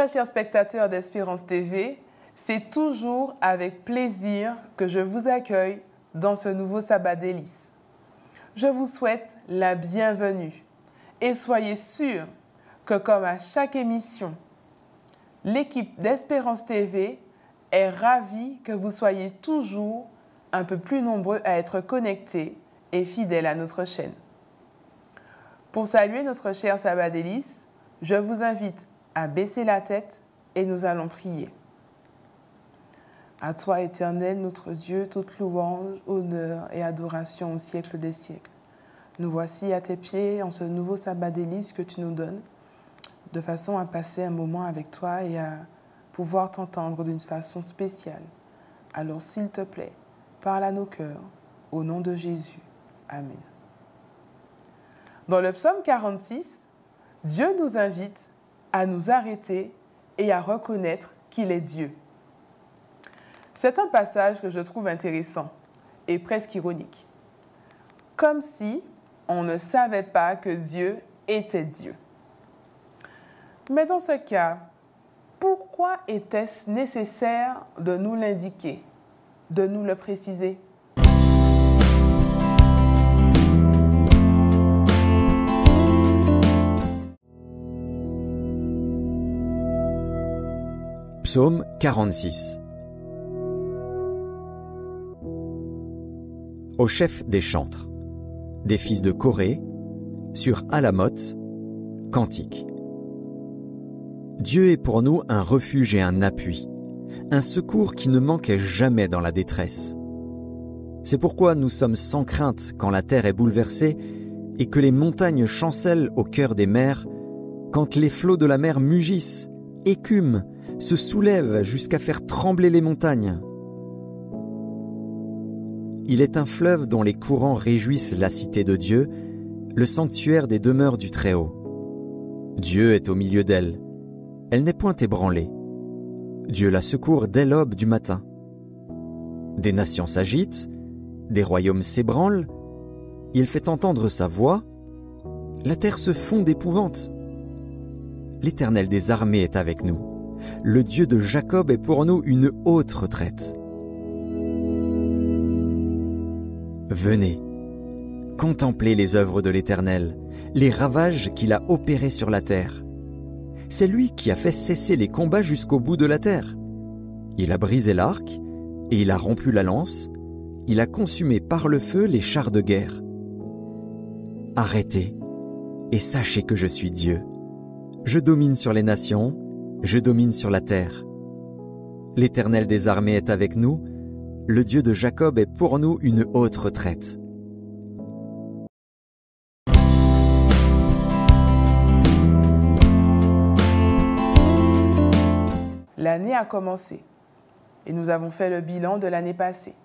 Très chers spectateurs d'Espérance TV, c'est toujours avec plaisir que je vous accueille dans ce nouveau Sabbat délices. Je vous souhaite la bienvenue et soyez sûrs que comme à chaque émission, l'équipe d'Espérance TV est ravie que vous soyez toujours un peu plus nombreux à être connectés et fidèles à notre chaîne. Pour saluer notre cher Sabbat délices, je vous invite à baisser la tête et nous allons prier. À toi, Éternel, notre Dieu, toute louange, honneur et adoration au siècle des siècles. Nous voici à tes pieds en ce nouveau Sabbat délices que tu nous donnes, de façon à passer un moment avec toi et à pouvoir t'entendre d'une façon spéciale. Alors, s'il te plaît, parle à nos cœurs, au nom de Jésus. Amen. Dans le psaume 46, Dieu nous invite à nous arrêter et à reconnaître qu'il est Dieu. C'est un passage que je trouve intéressant et presque ironique. Comme si on ne savait pas que Dieu était Dieu. Mais dans ce cas, pourquoi était-ce nécessaire de nous l'indiquer, de nous le préciser ? Psaume 46. Au chef des chantres, des fils de Corée, sur Alamoth, cantique. Dieu est pour nous un refuge et un appui, un secours qui ne manquait jamais dans la détresse. C'est pourquoi nous sommes sans crainte quand la terre est bouleversée et que les montagnes chancellent au cœur des mers, quand les flots de la mer mugissent, écument, se soulèvent jusqu'à faire trembler les montagnes. Il est un fleuve dont les courants réjouissent la cité de Dieu, le sanctuaire des demeures du Très-Haut. Dieu est au milieu d'elle. Elle n'est point ébranlée. Dieu la secourt dès l'aube du matin. Des nations s'agitent, des royaumes s'ébranlent. Il fait entendre sa voix. La terre se fond d'épouvante. L'Éternel des armées est avec nous. Le Dieu de Jacob est pour nous une haute retraite. Venez, contemplez les œuvres de l'Éternel, les ravages qu'il a opérés sur la terre. C'est lui qui a fait cesser les combats jusqu'au bout de la terre. Il a brisé l'arc et il a rompu la lance. Il a consumé par le feu les chars de guerre. Arrêtez et sachez que je suis Dieu. Je domine sur les nations, je domine sur la terre. L'Éternel des armées est avec nous, le Dieu de Jacob est pour nous une haute retraite. L'année a commencé et nous avons fait le bilan de l'année passée.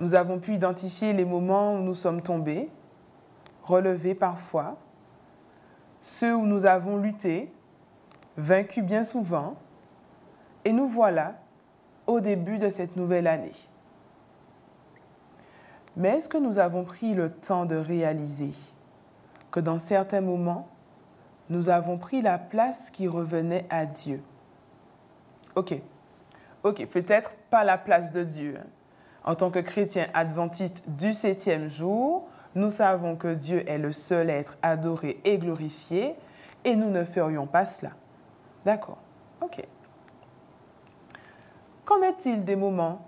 Nous avons pu identifier les moments où nous sommes tombés, relevés parfois, ceux où nous avons lutté, vaincu bien souvent, et nous voilà au début de cette nouvelle année. Mais est-ce que nous avons pris le temps de réaliser que dans certains moments, nous avons pris la place qui revenait à Dieu? Ok, peut-être pas la place de Dieu. En tant que chrétiens adventistes du 7e jour, nous savons que Dieu est le seul être adoré et glorifié, et nous ne ferions pas cela. D'accord, ok. Qu'en est-il des moments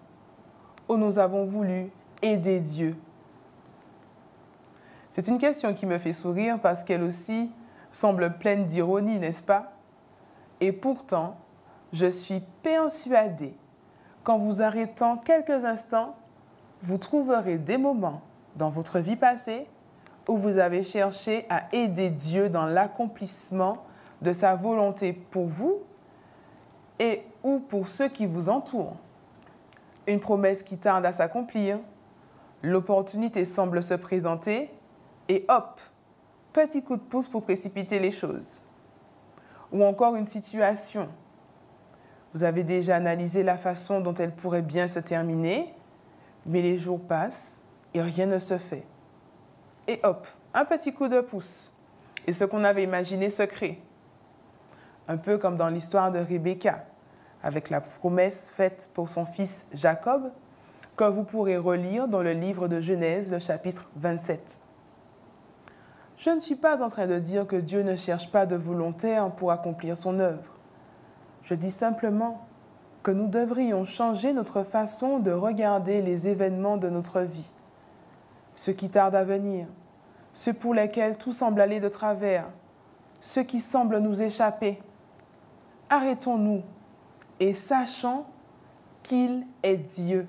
où nous avons voulu aider Dieu? C'est une question qui me fait sourire parce qu'elle aussi semble pleine d'ironie, n'est-ce pas? Et pourtant, je suis persuadée qu'en vous arrêtant quelques instants, vous trouverez des moments dans votre vie passée où vous avez cherché à aider Dieu dans l'accomplissement de sa volonté pour vous et ou pour ceux qui vous entourent. Une promesse qui tarde à s'accomplir, l'opportunité semble se présenter et hop, petit coup de pouce pour précipiter les choses. Ou encore une situation. Vous avez déjà analysé la façon dont elle pourrait bien se terminer, mais les jours passent et rien ne se fait. Et hop, un petit coup de pouce. Et ce qu'on avait imaginé se crée. un peu comme dans l'histoire de Rebecca, avec la promesse faite pour son fils Jacob, que vous pourrez relire dans le livre de Genèse, le chapitre 27. Je ne suis pas en train de dire que Dieu ne cherche pas de volontaires pour accomplir son œuvre. Je dis simplement que nous devrions changer notre façon de regarder les événements de notre vie, ceux qui tardent à venir, ceux pour lesquels tout semble aller de travers, ceux qui semblent nous échapper. Arrêtons-nous et sachons qu'il est Dieu.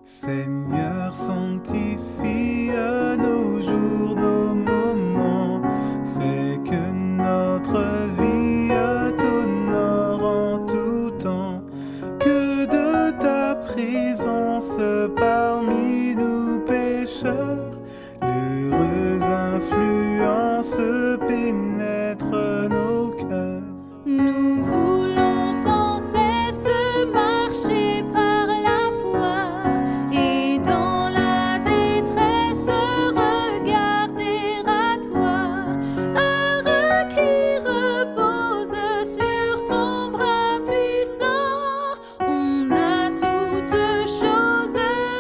Seigneur, sanctifie nos jours, nos moments, fais que notre vie t'honore en tout temps, que de ta présence parmi nous pécheurs, l'heureuse influence pénètre nos cœurs. Nous voulons sans cesse marcher par la foi et dans la détresse regarder à toi. Heureux qui repose sur ton bras puissant, on a toutes choses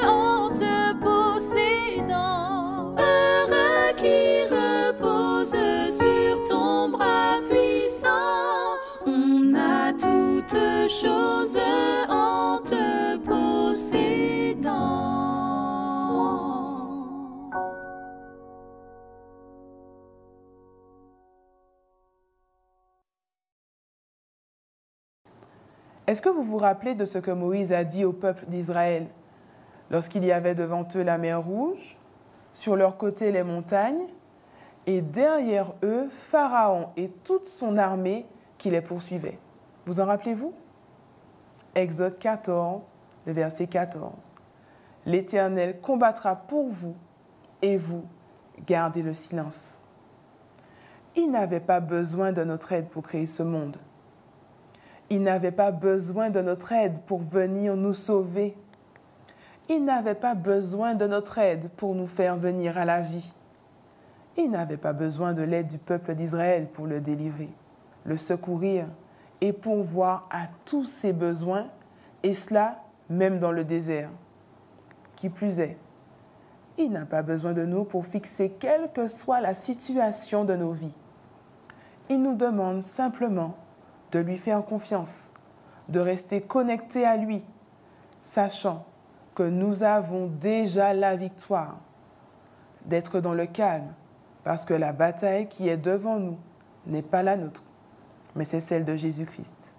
en te possédant. Heureux qui repose sur ton bras puissant, on a toutes choses en te possédant. Est-ce que vous vous rappelez de ce que Moïse a dit au peuple d'Israël lorsqu'il y avait devant eux la mer Rouge, sur leur côté les montagnes, et derrière eux Pharaon et toute son armée qui les poursuivait? Vous en rappelez-vous? Exode 14, le verset 14. L'Éternel combattra pour vous et vous gardez le silence. Il n'avait pas besoin de notre aide pour créer ce monde. Il n'avait pas besoin de notre aide pour venir nous sauver. Il n'avait pas besoin de notre aide pour nous faire venir à la vie. Il n'avait pas besoin de l'aide du peuple d'Israël pour le délivrer, le secourir et pourvoir à tous ses besoins, et cela même dans le désert. Qui plus est, il n'a pas besoin de nous pour fixer quelle que soit la situation de nos vies. Il nous demande simplement de lui faire confiance, de rester connectés à lui, sachant que nous avons déjà la victoire, d'être dans le calme, parce que la bataille qui est devant nous n'est pas la nôtre, mais c'est celle de Jésus-Christ.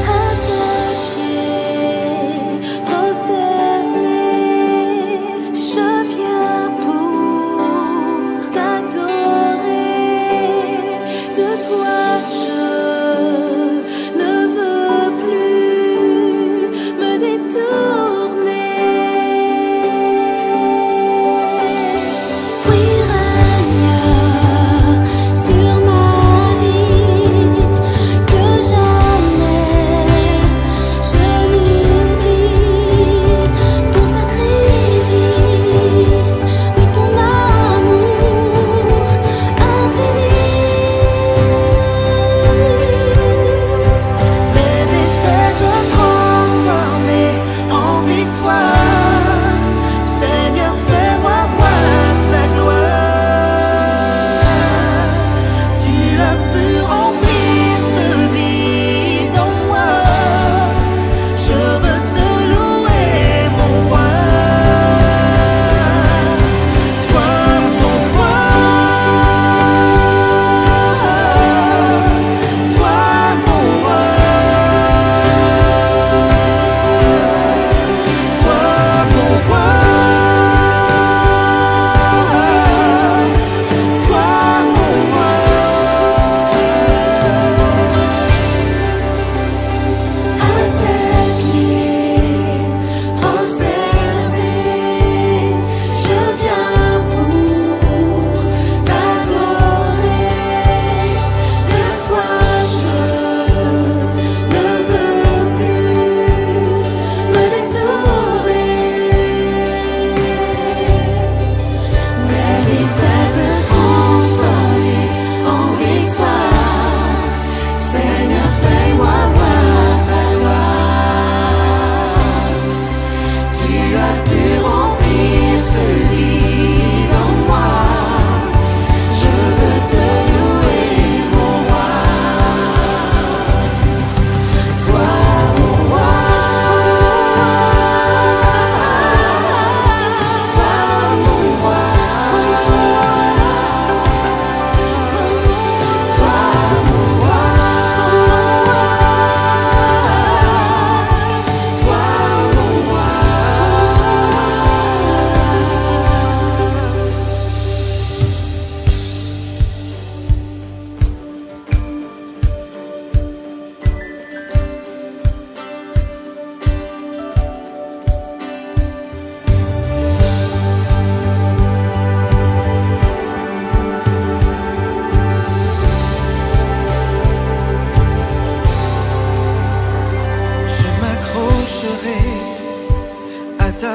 À tes pieds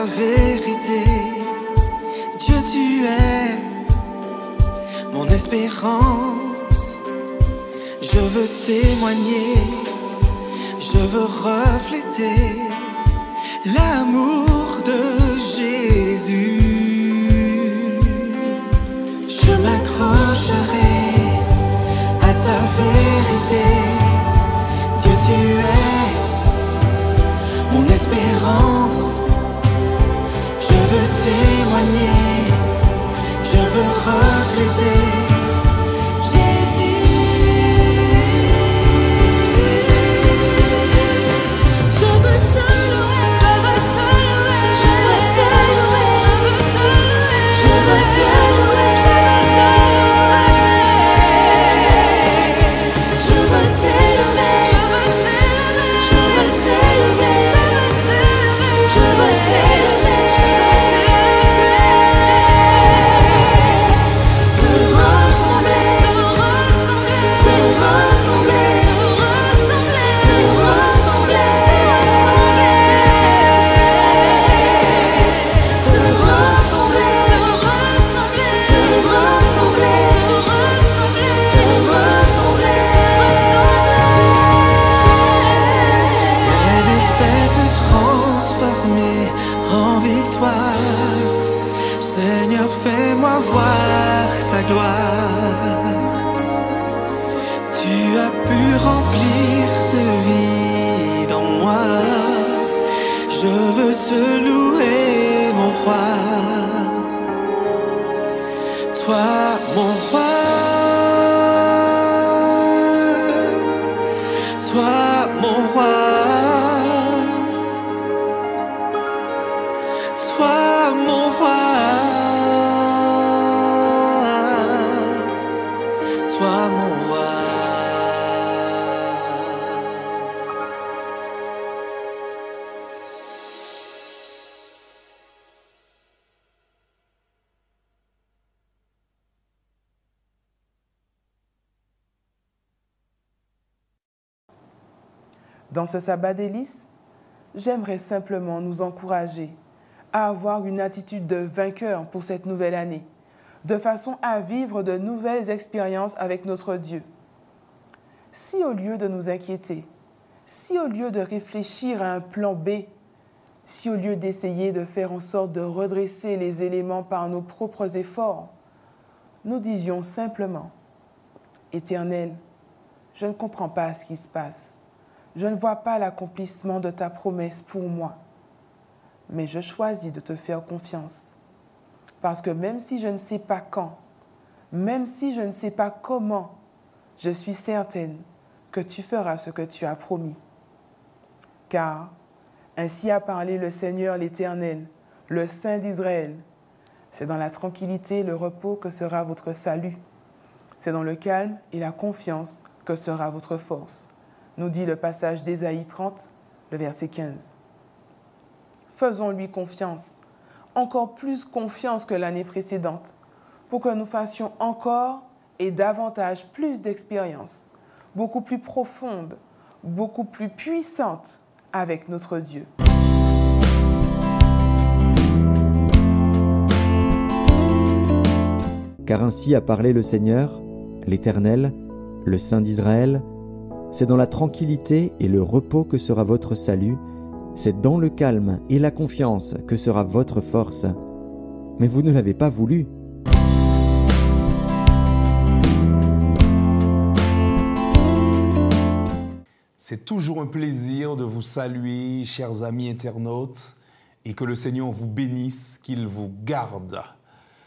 ta vérité. Dieu, tu es mon espérance. Je veux témoigner, je veux refléter l'amour de Jésus. Je m'accrocherai à ta vérité. Dieu, tu es mon espérance. Je veux témoigner, je veux refléter Jésus. Je veux te louer, je veux te louer, je veux te louer, je veux te louer, je veux t'élever, je veux t'élever, je veux t'élever, je veux t'élever, te ressembler, te ressembler, te ressembler, te ressembler, te ressembler, te ressembler, te ressembler, te ressembler, Elle est faite transformée en victoire. Seigneur, fais-moi voir ta gloire. Tu as pu remplir ce vide en moi. Je veux te louer, mon roi. Toi, mon roi. Toi, mon roi. Toi, mon roi. Toi, mon roi. Dans ce sabbat délice, j'aimerais simplement nous encourager à avoir une attitude de vainqueur pour cette nouvelle année, de façon à vivre de nouvelles expériences avec notre Dieu. Si au lieu de nous inquiéter, si au lieu de réfléchir à un plan B, si au lieu d'essayer de faire en sorte de redresser les éléments par nos propres efforts, nous disions simplement « Éternel, je ne comprends pas ce qui se passe. Je ne vois pas l'accomplissement de ta promesse pour moi. Mais je choisis de te faire confiance. Parce que même si je ne sais pas quand, même si je ne sais pas comment, je suis certaine que tu feras ce que tu as promis. Car ainsi a parlé le Seigneur l'Éternel, le Saint d'Israël. C'est dans la tranquillité et le repos que sera votre salut. C'est dans le calme et la confiance que sera votre force. Nous dit le passage d'Ésaïe 30, le verset 15. Faisons-lui confiance, encore plus confiance que l'année précédente, pour que nous fassions encore et davantage plus d'expériences, beaucoup plus profondes, beaucoup plus puissantes avec notre Dieu. Car ainsi a parlé le Seigneur, l'Éternel, le Saint d'Israël. C'est dans la tranquillité et le repos que sera votre salut, c'est dans le calme et la confiance que sera votre force. Mais vous ne l'avez pas voulu. C'est toujours un plaisir de vous saluer, chers amis internautes, et que le Seigneur vous bénisse, qu'il vous garde.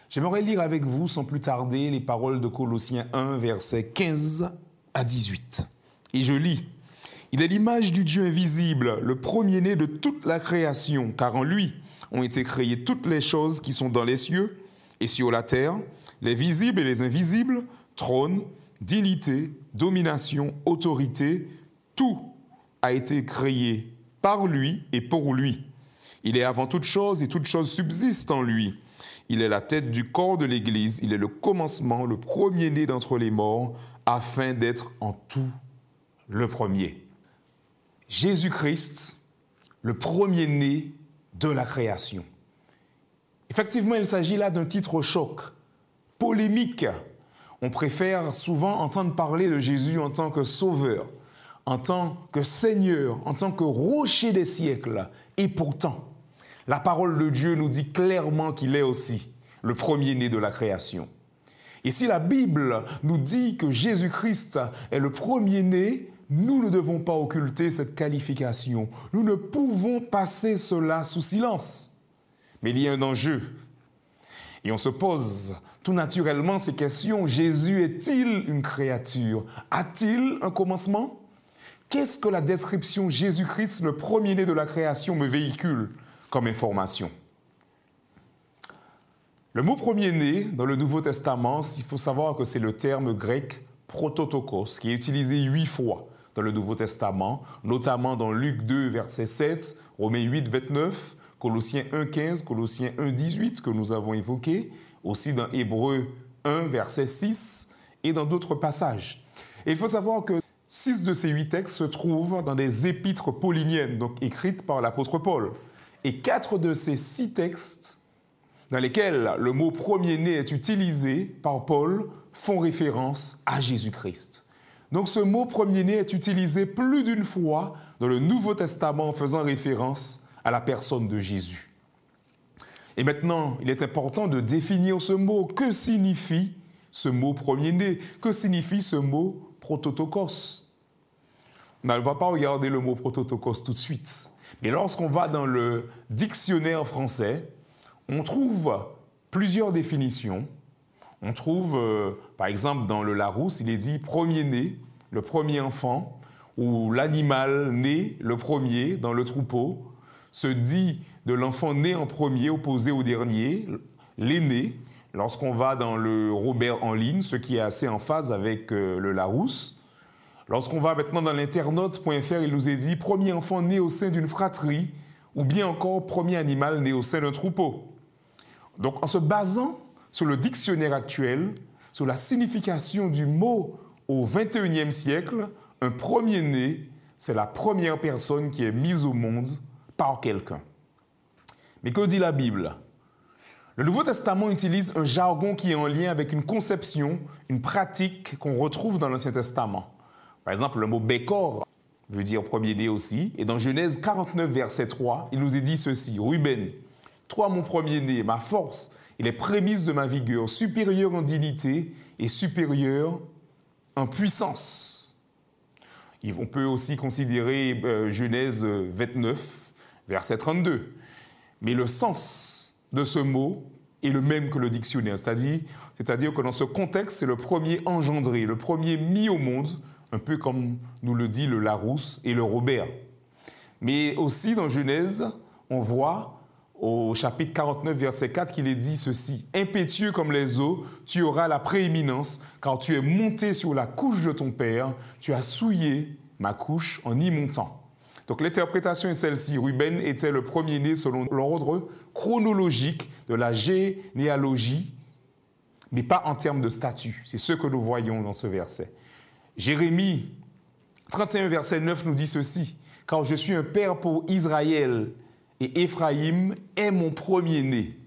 J'aimerais lire avec vous, sans plus tarder, les paroles de Colossiens 1, versets 15 à 18. Et je lis, « Il est l'image du Dieu invisible, le premier-né de toute la création, car en lui ont été créées toutes les choses qui sont dans les cieux et sur la terre, les visibles et les invisibles, trônes, dignités, domination, autorité, tout a été créé par lui et pour lui. Il est avant toute chose et toute chose subsiste en lui. Il est la tête du corps de l'Église, il est le commencement, le premier-né d'entre les morts, afin d'être en tout le premier. Jésus-Christ, le premier-né de la création. Effectivement, il s'agit là d'un titre choc, polémique. On préfère souvent entendre parler de Jésus en tant que sauveur, en tant que Seigneur, en tant que rocher des siècles. Et pourtant, la parole de Dieu nous dit clairement qu'il est aussi le premier-né de la création. Et si la Bible nous dit que Jésus-Christ est le premier-né, nous ne devons pas occulter cette qualification. Nous ne pouvons passer cela sous silence. Mais il y a un enjeu. Et on se pose tout naturellement ces questions. Jésus est-il une créature? A-t-il un commencement? Qu'est-ce que la description Jésus-Christ, le premier-né de la création, me véhicule comme information? Le mot premier-né dans le Nouveau Testament, il faut savoir que c'est le terme grec prototokos, qui est utilisé 8 fois dans le Nouveau Testament, notamment dans Luc 2, verset 7, Romains 8, 29, Colossiens 1, 15, Colossiens 1, 18, que nous avons évoqué, aussi dans Hébreux 1, verset 6, et dans d'autres passages. Et il faut savoir que 6 de ces 8 textes se trouvent dans des épîtres pauliniennes, donc écrites par l'apôtre Paul. Et 4 de ces 6 textes dans lesquels le mot premier-né est utilisé par Paul font référence à Jésus-Christ. Donc ce mot premier-né est utilisé plus d'une fois dans le Nouveau Testament en faisant référence à la personne de Jésus. Et maintenant, il est important de définir ce mot. Que signifie ce mot premier-né? Que signifie ce mot prototokos? On ne va pas regarder le mot prototokos tout de suite. Mais lorsqu'on va dans le dictionnaire français, on trouve plusieurs définitions. On trouve, par exemple, dans le Larousse, il est dit premier-né, le premier enfant, ou l'animal né, le premier, dans le troupeau, se dit de l'enfant né en premier opposé au dernier, l'aîné. Lorsqu'on va dans le Robert en ligne, ce qui est assez en phase avec le Larousse. Lorsqu'on va maintenant dans l'internaute.fr, il nous est dit premier enfant né au sein d'une fratrie, ou bien encore premier animal né au sein d'un troupeau. Donc, en se basant sur le dictionnaire actuel, sur la signification du mot au XXIe siècle, un premier-né, c'est la première personne qui est mise au monde par quelqu'un. Mais que dit la Bible? Le Nouveau Testament utilise un jargon qui est en lien avec une conception, une pratique qu'on retrouve dans l'Ancien Testament. Par exemple, le mot « békor » veut dire premier-né aussi. Et dans Genèse 49, verset 3, il nous est dit ceci. « Ruben, toi mon premier-né, ma force et les prémices de ma vigueur, supérieur en dignité et supérieur en puissance. » On peut aussi considérer Genèse 29, verset 32. Mais le sens de ce mot est le même que le dictionnaire, c'est-à-dire que dans ce contexte, c'est le premier engendré, le premier mis au monde, un peu comme nous le dit le Larousse et le Robert. Mais aussi dans Genèse, on voit au chapitre 49, verset 4, qu'il est dit ceci. « Impétueux comme les eaux, tu auras la prééminence, car tu es monté sur la couche de ton père, tu as souillé ma couche en y montant. » Donc l'interprétation est celle-ci. Ruben était le premier-né selon l'ordre chronologique de la généalogie, mais pas en termes de statut. C'est ce que nous voyons dans ce verset. Jérémie 31, verset 9 nous dit ceci. « Car je suis un père pour Israël, et Éphraïm est mon premier-né. »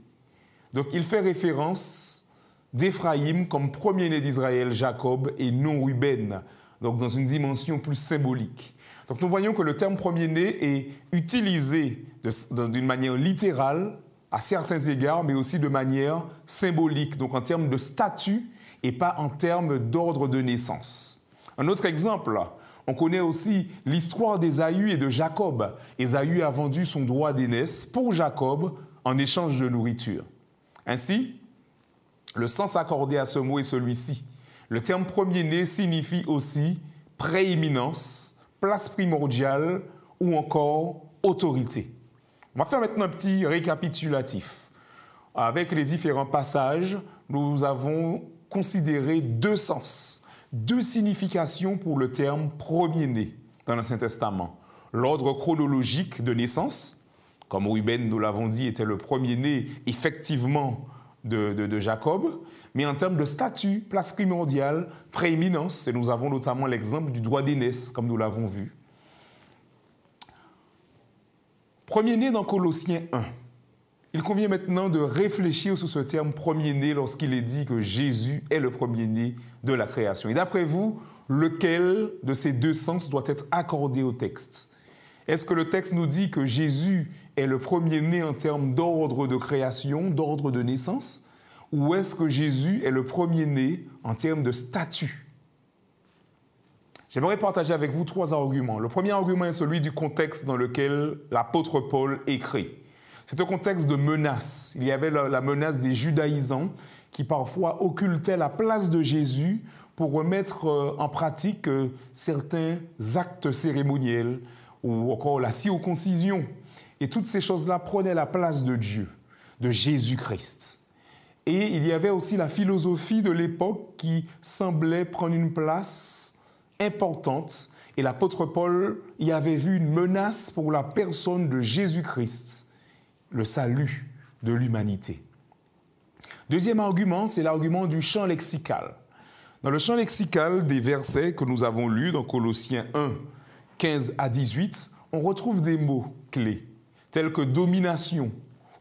Donc il fait référence d'Éphraïm comme premier-né d'Israël, Jacob, et non Ruben, donc dans une dimension plus symbolique. Donc nous voyons que le terme premier-né est utilisé d'une manière littérale à certains égards, mais aussi de manière symbolique, donc en termes de statut et pas en termes d'ordre de naissance. Un autre exemple, on connaît aussi l'histoire d'Ésaü et de Jacob. Ésaü a vendu son droit d'aînesse pour Jacob en échange de nourriture. Ainsi, le sens accordé à ce mot est celui-ci. Le terme premier-né signifie aussi prééminence, place primordiale ou encore autorité. On va faire maintenant un petit récapitulatif. Avec les différents passages, nous avons considéré 2 sens, 2 significations pour le terme premier-né dans l'Ancien Testament. L'ordre chronologique de naissance, comme Ruben, nous l'avons dit, était le premier-né effectivement de Jacob, mais en termes de statut, place primordiale, prééminence, et nous avons notamment l'exemple du droit d'aînesse, comme nous l'avons vu. Premier-né dans Colossiens 1. Il convient maintenant de réfléchir sur ce terme premier-né lorsqu'il est dit que Jésus est le premier-né de la création. Et d'après vous, lequel de ces deux sens doit être accordé au texte? Est-ce que le texte nous dit que Jésus est le premier-né en termes d'ordre de création, d'ordre de naissance? Ou est-ce que Jésus est le premier-né en termes de statut? J'aimerais partager avec vous 3 arguments. Le premier argument est celui du contexte dans lequel l'apôtre Paul écrit. C'est un contexte de menace. Il y avait la menace des judaïsants qui parfois occultaient la place de Jésus pour remettre en pratique certains actes cérémoniels ou encore la circoncision. Et toutes ces choses-là prenaient la place de Dieu, de Jésus-Christ. Et il y avait aussi la philosophie de l'époque qui semblait prendre une place importante. Et l'apôtre Paul y avait vu une menace pour la personne de Jésus-Christ, le salut de l'humanité. Deuxième argument, c'est l'argument du champ lexical. Dans le champ lexical des versets que nous avons lus dans Colossiens 1, 15 à 18, on retrouve des mots clés tels que domination,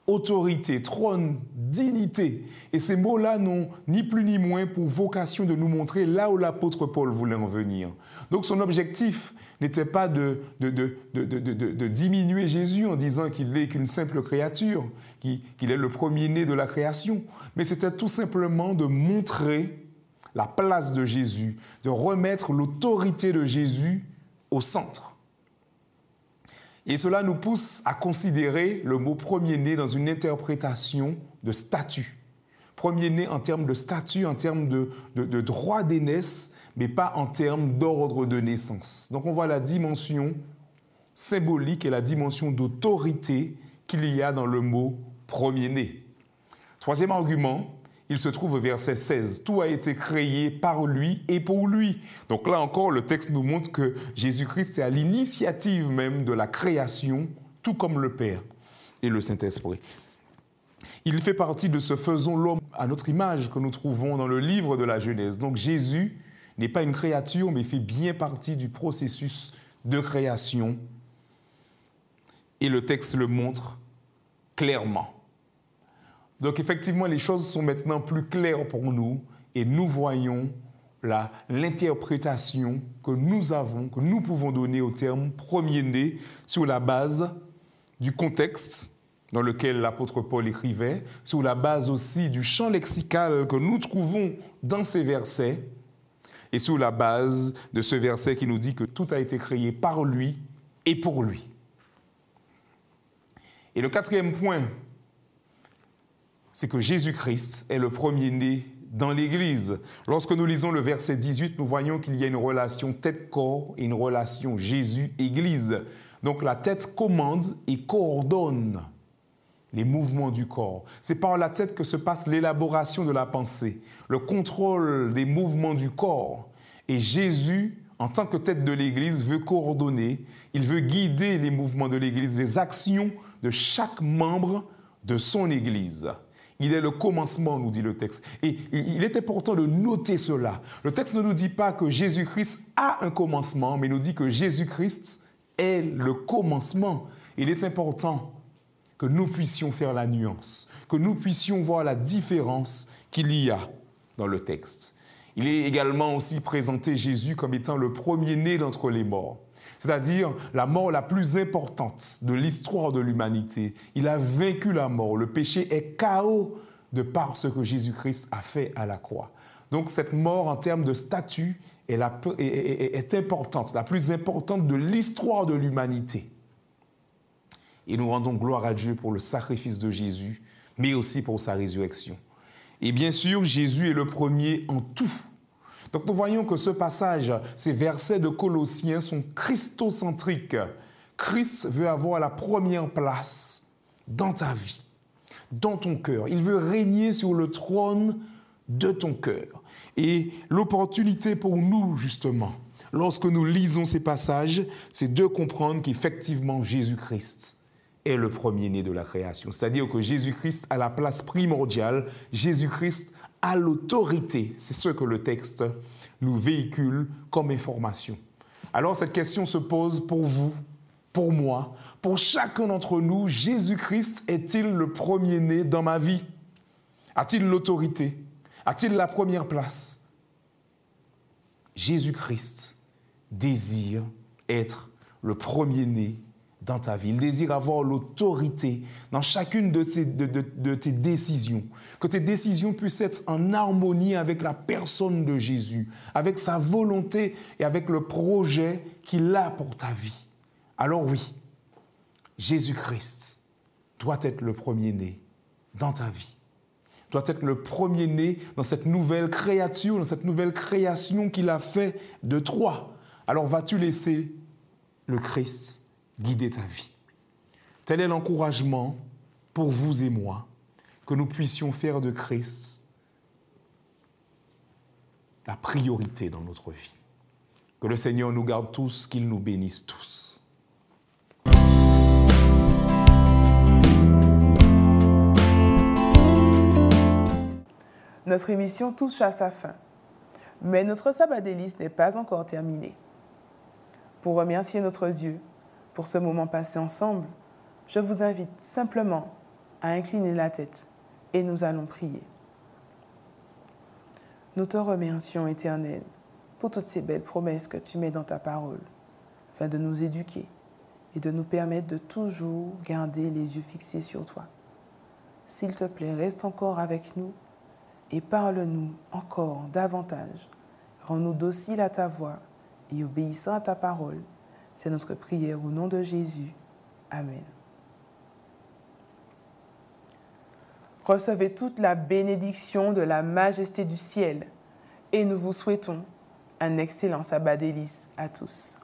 autorité, trône, dignité. Et ces mots-là n'ont ni plus ni moins pour vocation de nous montrer là où l'apôtre Paul voulait en venir. Donc son objectif n'était pas de diminuer Jésus en disant qu'il n'est qu'une simple créature, qu'il est le premier-né de la création, mais c'était tout simplement de montrer la place de Jésus, de remettre l'autorité de Jésus au centre. Et cela nous pousse à considérer le mot premier-né dans une interprétation de statut. Premier-né en termes de statut, en termes de droit d'aînesse, mais pas en termes d'ordre de naissance. Donc on voit la dimension symbolique et la dimension d'autorité qu'il y a dans le mot premier-né. Troisième argument, il se trouve au verset 16. Tout a été créé par lui et pour lui. Donc là encore, le texte nous montre que Jésus-Christ est à l'initiative même de la création, tout comme le Père et le Saint-Esprit. Il fait partie de ce « faisons l'homme à notre image » que nous trouvons dans le livre de la Genèse. Donc Jésus n'est pas une créature, mais fait bien partie du processus de création. Et le texte le montre clairement. Donc effectivement, les choses sont maintenant plus claires pour nous et nous voyons l'interprétation que nous avons, que nous pouvons donner au terme premier-né sur la base du contexte dans lequel l'apôtre Paul écrivait, sur la base aussi du champ lexical que nous trouvons dans ces versets et sur la base de ce verset qui nous dit que tout a été créé par lui et pour lui. Et le quatrième point, c'est que Jésus-Christ est le premier-né dans l'Église. Lorsque nous lisons le verset 18, nous voyons qu'il y a une relation tête-corps et une relation Jésus-Église. Donc la tête commande et coordonne les mouvements du corps. C'est par la tête que se passe l'élaboration de la pensée, le contrôle des mouvements du corps. Et Jésus, en tant que tête de l'Église, veut coordonner, il veut guider les mouvements de l'Église, les actions de chaque membre de son Église. Il est le commencement, nous dit le texte. Et il est important de noter cela. Le texte ne nous dit pas que Jésus-Christ a un commencement, mais nous dit que Jésus-Christ est le commencement. Il est important que nous puissions faire la nuance, que nous puissions voir la différence qu'il y a dans le texte. Il est également aussi présenté Jésus comme étant le premier-né d'entre les morts, c'est-à-dire la mort la plus importante de l'histoire de l'humanité. Il a vaincu la mort. Le péché est KO de par ce que Jésus-Christ a fait à la croix. Donc cette mort en termes de statut est importante, la plus importante de l'histoire de l'humanité. Et nous rendons gloire à Dieu pour le sacrifice de Jésus, mais aussi pour sa résurrection. Et bien sûr, Jésus est le premier en tout. Donc nous voyons que ce passage, ces versets de Colossiens sont christocentriques. Christ veut avoir la première place dans ta vie, dans ton cœur. Il veut régner sur le trône de ton cœur. Et l'opportunité pour nous, justement, lorsque nous lisons ces passages, c'est de comprendre qu'effectivement, Jésus-Christ est le premier-né de la création. C'est-à-dire que Jésus-Christ a la place primordiale, Jésus-Christ a l'autorité. C'est ce que le texte nous véhicule comme information. Alors cette question se pose pour vous pour moi, pour chacun d'entre nous, Jésus-Christ est-il le premier-né dans ma vie? A-t-il l'autorité? A-t-il la première place? Jésus-Christ désire être le premier-né dans ta vie. Il désire avoir l'autorité dans chacune de tes décisions. Que tes décisions puissent être en harmonie avec la personne de Jésus, avec sa volonté et avec le projet qu'il a pour ta vie. Alors oui, Jésus-Christ doit être le premier-né dans ta vie. Doit être le premier-né dans cette nouvelle créature, dans cette nouvelle création qu'il a fait de toi. Alors vas-tu laisser le Christ guider ta vie? Tel est l'encouragement pour vous et moi, que nous puissions faire de Christ la priorité dans notre vie. Que le Seigneur nous garde tous, qu'il nous bénisse tous. Notre émission touche à sa fin, mais notre sabbat délice n'est pas encore terminé. Pour remercier notre Dieu pour ce moment passé ensemble, je vous invite simplement à incliner la tête et nous allons prier. Nous te remercions, Éternel, pour toutes ces belles promesses que tu mets dans ta parole, afin de nous éduquer et de nous permettre de toujours garder les yeux fixés sur toi. S'il te plaît, reste encore avec nous et parle-nous encore davantage. Rends-nous dociles à ta voix et obéissants à ta parole. C'est notre prière au nom de Jésus. Amen. Recevez toute la bénédiction de la majesté du ciel et nous vous souhaitons un excellent sabbat délice à tous.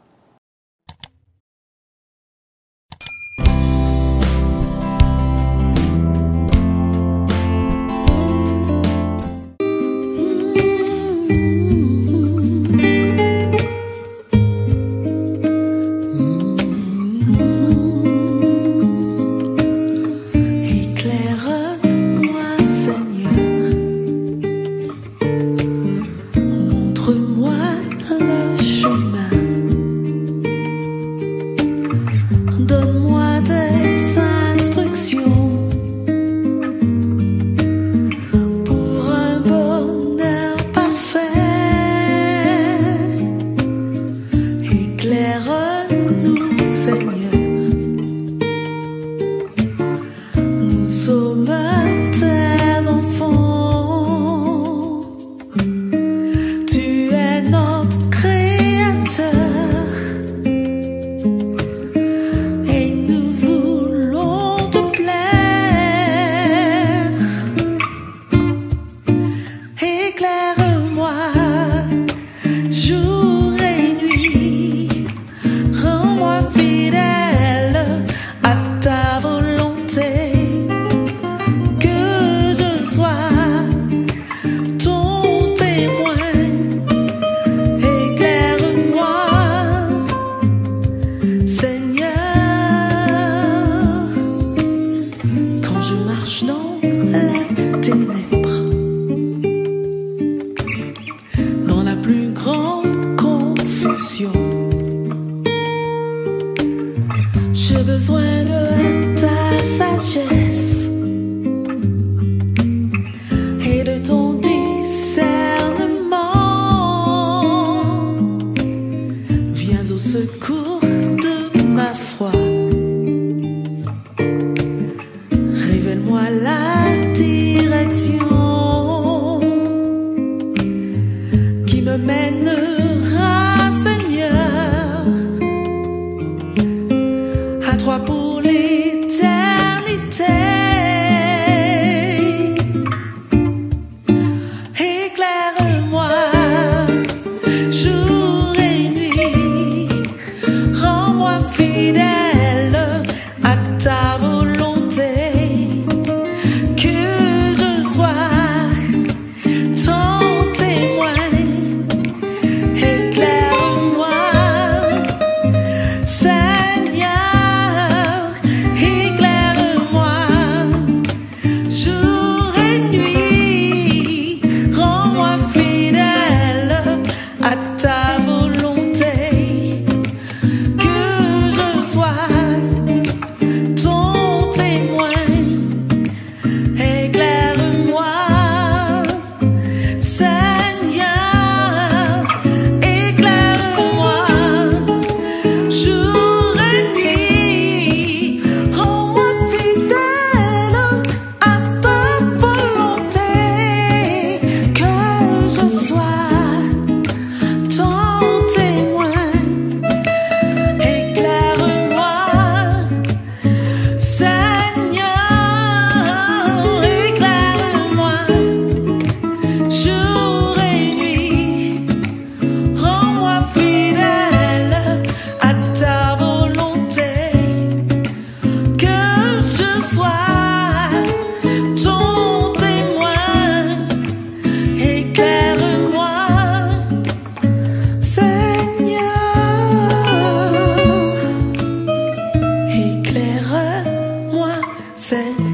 J'ai besoin de ta sagesse et de ton discernement. Viens au secours de ma foi. Révèle-moi la direction qui me mènera, Seigneur, à toi pour l'éternité. Éclaire-moi jour et nuit, rends-moi fidèle à ta volonté, fait